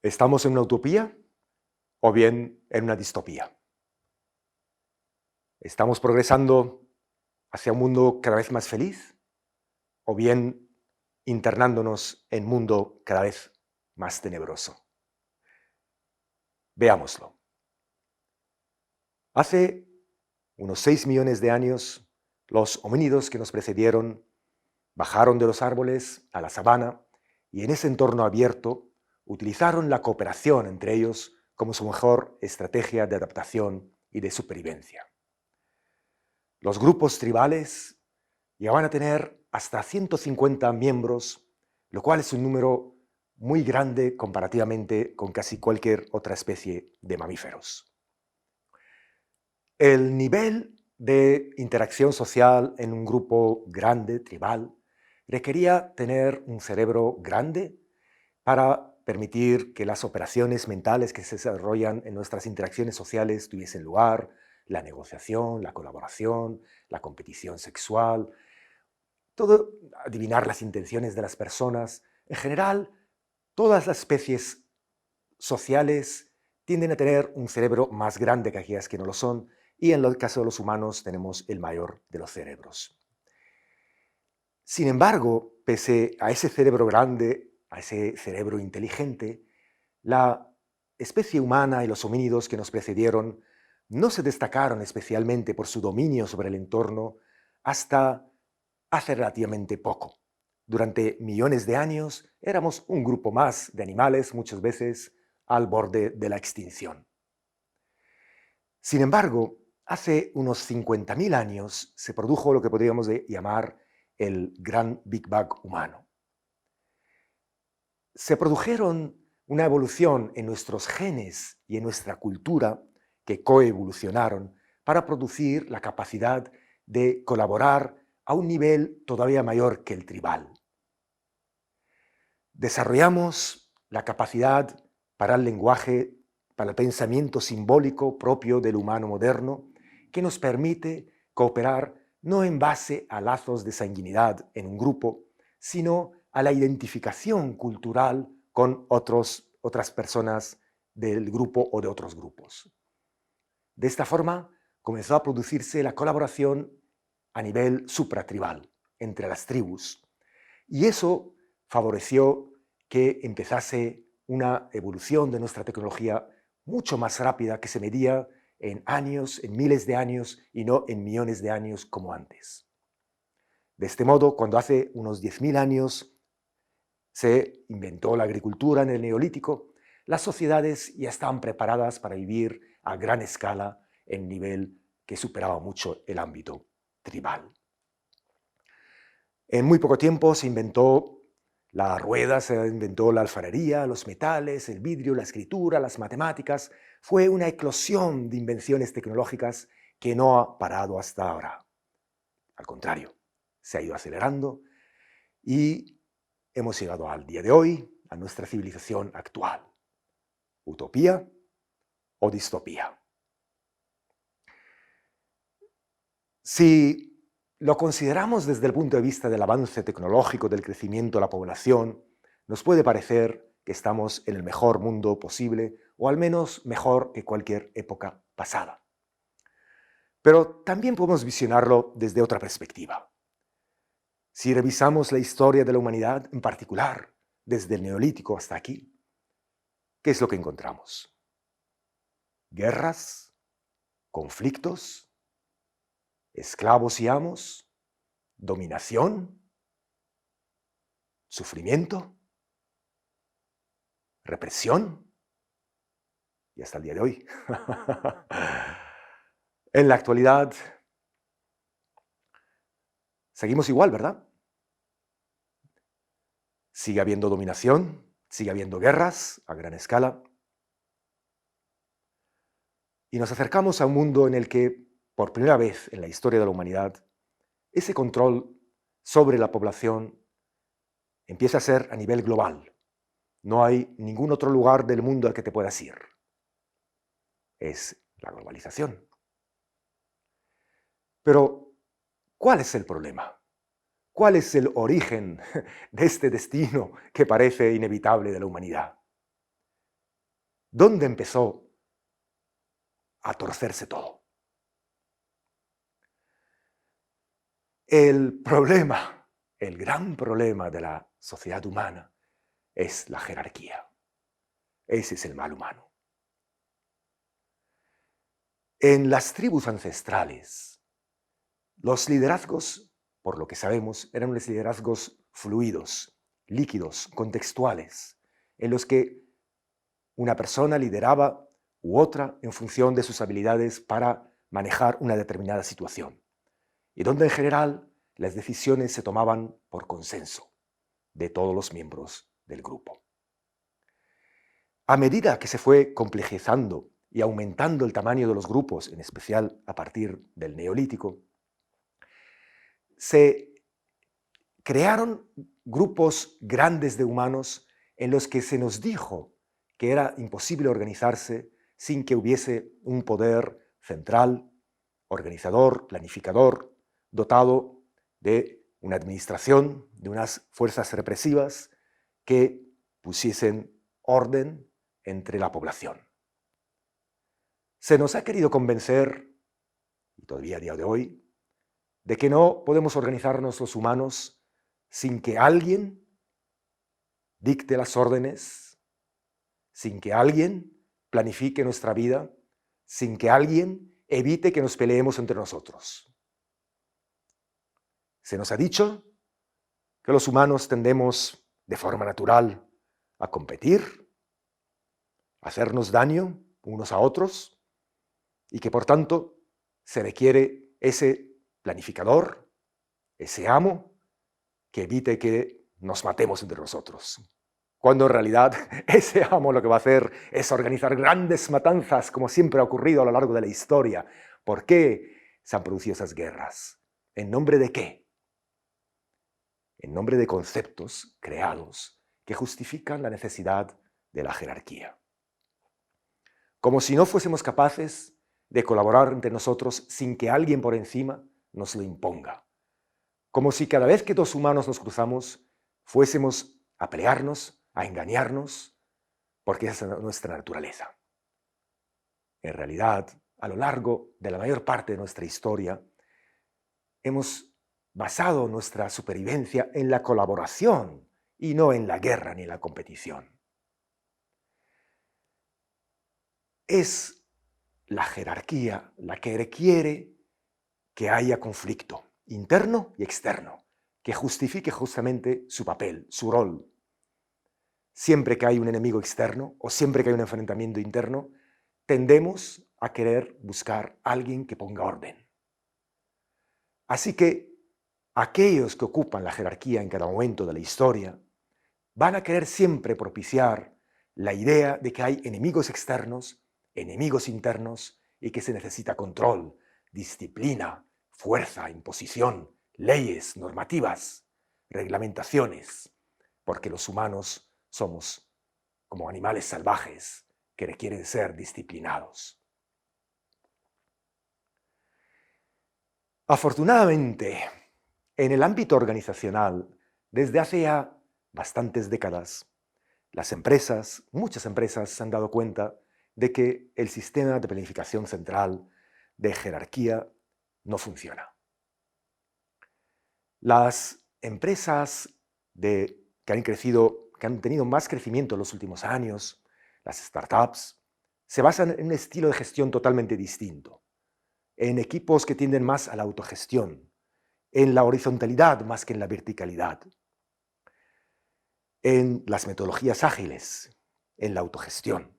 ¿Estamos en una utopía o bien en una distopía? ¿Estamos progresando hacia un mundo cada vez más feliz o bien internándonos en un mundo cada vez más tenebroso? Veámoslo. Hace unos 6 millones de años, los homínidos que nos precedieron bajaron de los árboles a la sabana y en ese entorno abierto utilizaron la cooperación entre ellos como su mejor estrategia de adaptación y de supervivencia. Los grupos tribales llegaban a tener hasta 150 miembros, lo cual es un número muy grande comparativamente con casi cualquier otra especie de mamíferos. El nivel de interacción social en un grupo grande, tribal, requería tener un cerebro grande para permitir que las operaciones mentales que se desarrollan en nuestras interacciones sociales tuviesen lugar, la negociación, la colaboración, la competición sexual, todo, adivinar las intenciones de las personas. En general, todas las especies sociales tienden a tener un cerebro más grande que aquellas que no lo son, y en el caso de los humanos tenemos el mayor de los cerebros. Sin embargo, pese a ese cerebro grande, a ese cerebro inteligente, la especie humana y los homínidos que nos precedieron no se destacaron especialmente por su dominio sobre el entorno hasta hace relativamente poco. Durante millones de años éramos un grupo más de animales, muchas veces al borde de la extinción. Sin embargo, hace unos 50.000 años se produjo lo que podríamos llamar el gran Big Bang humano. Se produjeron una evolución en nuestros genes y en nuestra cultura que coevolucionaron para producir la capacidad de colaborar a un nivel todavía mayor que el tribal. Desarrollamos la capacidad para el lenguaje, para el pensamiento simbólico propio del humano moderno, que nos permite cooperar no en base a lazos de sanguinidad en un grupo, sino a la identificación cultural con otras personas del grupo o de otros grupos. De esta forma, comenzó a producirse la colaboración a nivel supratribal entre las tribus, y eso favoreció que empezase una evolución de nuestra tecnología mucho más rápida, que se medía en años, en miles de años y no en millones de años como antes. De este modo, cuando hace unos 10.000 años se inventó la agricultura en el Neolítico, las sociedades ya estaban preparadas para vivir a gran escala en nivel que superaba mucho el ámbito tribal. En muy poco tiempo se inventó la rueda, se inventó la alfarería, los metales, el vidrio, la escritura, las matemáticas. Fue una eclosión de invenciones tecnológicas que no ha parado hasta ahora. Al contrario, se ha ido acelerando y hemos llegado al día de hoy, a nuestra civilización actual. ¿Utopía o distopía? Si lo consideramos desde el punto de vista del avance tecnológico, del crecimiento de la población, nos puede parecer que estamos en el mejor mundo posible, o al menos mejor que cualquier época pasada. Pero también podemos visionarlo desde otra perspectiva. Si revisamos la historia de la humanidad, en particular desde el Neolítico hasta aquí, ¿qué es lo que encontramos? Guerras, conflictos, esclavos y amos, dominación, sufrimiento, represión, y hasta el día de hoy. En la actualidad, seguimos igual, ¿verdad? Sigue habiendo dominación, sigue habiendo guerras a gran escala, y nos acercamos a un mundo en el que, por primera vez en la historia de la humanidad, ese control sobre la población empieza a ser a nivel global. No hay ningún otro lugar del mundo al que te puedas ir. Es la globalización. Pero, ¿cuál es el problema? ¿Cuál es el origen de este destino que parece inevitable de la humanidad? ¿Dónde empezó a torcerse todo? El problema, el gran problema de la sociedad humana es la jerarquía. Ese es el mal humano. En las tribus ancestrales, los liderazgos, por lo que sabemos, eran los liderazgos fluidos, líquidos, contextuales, en los que una persona lideraba u otra en función de sus habilidades para manejar una determinada situación, y donde en general las decisiones se tomaban por consenso de todos los miembros del grupo. A medida que se fue complejizando y aumentando el tamaño de los grupos, en especial a partir del Neolítico, se crearon grupos grandes de humanos en los que se nos dijo que era imposible organizarse sin que hubiese un poder central, organizador, planificador, dotado de una administración, de unas fuerzas represivas que pusiesen orden entre la población. Se nos ha querido convencer, y todavía a día de hoy, de que no podemos organizarnos los humanos sin que alguien dicte las órdenes, sin que alguien planifique nuestra vida, sin que alguien evite que nos peleemos entre nosotros. Se nos ha dicho que los humanos tendemos de forma natural a competir, a hacernos daño unos a otros, y que por tanto se requiere ese planificador, ese amo, que evite que nos matemos entre nosotros. Cuando en realidad ese amo lo que va a hacer es organizar grandes matanzas, como siempre ha ocurrido a lo largo de la historia. ¿Por qué se han producido esas guerras? ¿En nombre de qué? En nombre de conceptos creados que justifican la necesidad de la jerarquía. Como si no fuésemos capaces de colaborar entre nosotros sin que alguien por encima nos lo imponga. Como si cada vez que dos humanos nos cruzamos fuésemos a pelearnos, a engañarnos, porque esa es nuestra naturaleza. En realidad, a lo largo de la mayor parte de nuestra historia, hemos basado nuestra supervivencia en la colaboración y no en la guerra ni en la competición. Es la jerarquía la que requiere que haya conflicto interno y externo, que justifique justamente su papel, su rol. Siempre que hay un enemigo externo o siempre que hay un enfrentamiento interno, tendemos a querer buscar a alguien que ponga orden. Así que aquellos que ocupan la jerarquía en cada momento de la historia van a querer siempre propiciar la idea de que hay enemigos externos, enemigos internos y que se necesita control, disciplina, fuerza, imposición, leyes, normativas, reglamentaciones, porque los humanos somos como animales salvajes que requieren ser disciplinados. Afortunadamente, en el ámbito organizacional, desde hace ya bastantes décadas, las empresas, muchas empresas se han dado cuenta de que el sistema de planificación central de jerarquía no funciona. Las empresas que han crecido, que han tenido más crecimiento en los últimos años, las startups, se basan en un estilo de gestión totalmente distinto, en equipos que tienden más a la autogestión, en la horizontalidad más que en la verticalidad, en las metodologías ágiles, en la autogestión.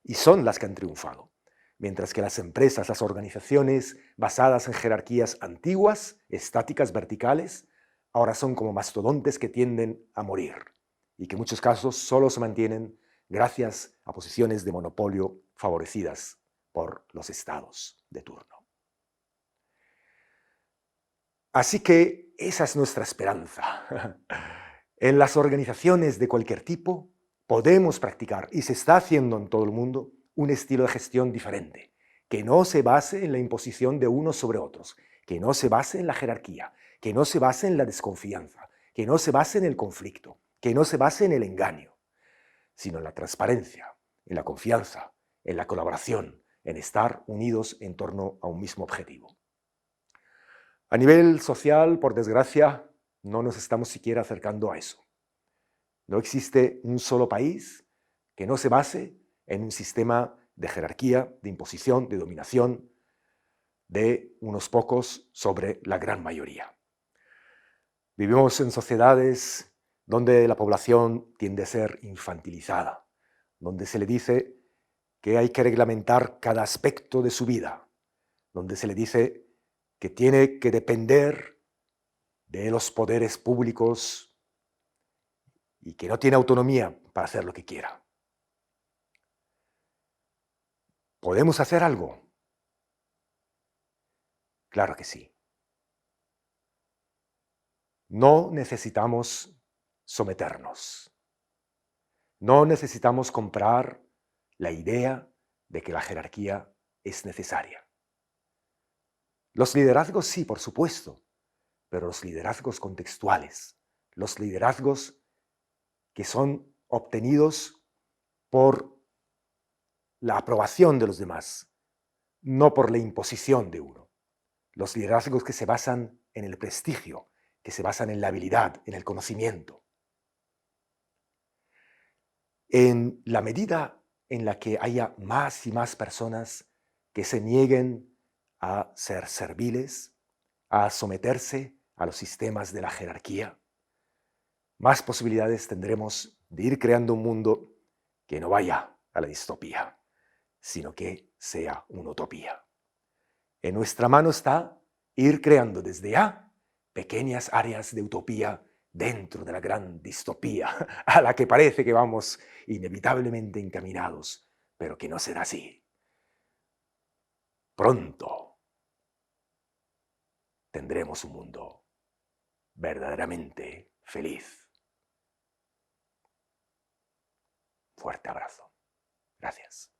Y son las que han triunfado. Mientras que las empresas, las organizaciones basadas en jerarquías antiguas, estáticas, verticales, ahora son como mastodontes que tienden a morir y que en muchos casos solo se mantienen gracias a posiciones de monopolio favorecidas por los estados de turno. Así que esa es nuestra esperanza. En las organizaciones de cualquier tipo podemos practicar, y se está haciendo en todo el mundo, un estilo de gestión diferente, que no se base en la imposición de unos sobre otros, que no se base en la jerarquía, que no se base en la desconfianza, que no se base en el conflicto, que no se base en el engaño, sino en la transparencia, en la confianza, en la colaboración, en estar unidos en torno a un mismo objetivo. A nivel social, por desgracia, no nos estamos siquiera acercando a eso. No existe un solo país que no se base en un sistema de jerarquía, de imposición, de dominación de unos pocos sobre la gran mayoría. Vivimos en sociedades donde la población tiende a ser infantilizada, donde se le dice que hay que reglamentar cada aspecto de su vida, donde se le dice que tiene que depender de los poderes públicos y que no tiene autonomía para hacer lo que quiera. ¿Podemos hacer algo? Claro que sí. No necesitamos someternos. No necesitamos comprar la idea de que la jerarquía es necesaria. Los liderazgos sí, por supuesto, pero los liderazgos contextuales, los liderazgos que son obtenidos por la aprobación de los demás, no por la imposición de uno. Los liderazgos que se basan en el prestigio, que se basan en la habilidad, en el conocimiento. En la medida en la que haya más y más personas que se nieguen a ser serviles, a someterse a los sistemas de la jerarquía, más posibilidades tendremos de ir creando un mundo que no vaya a la distopía, sino que sea una utopía. En nuestra mano está ir creando desde ya pequeñas áreas de utopía dentro de la gran distopía a la que parece que vamos inevitablemente encaminados, pero que no será así. Pronto tendremos un mundo verdaderamente feliz. Fuerte abrazo. Gracias.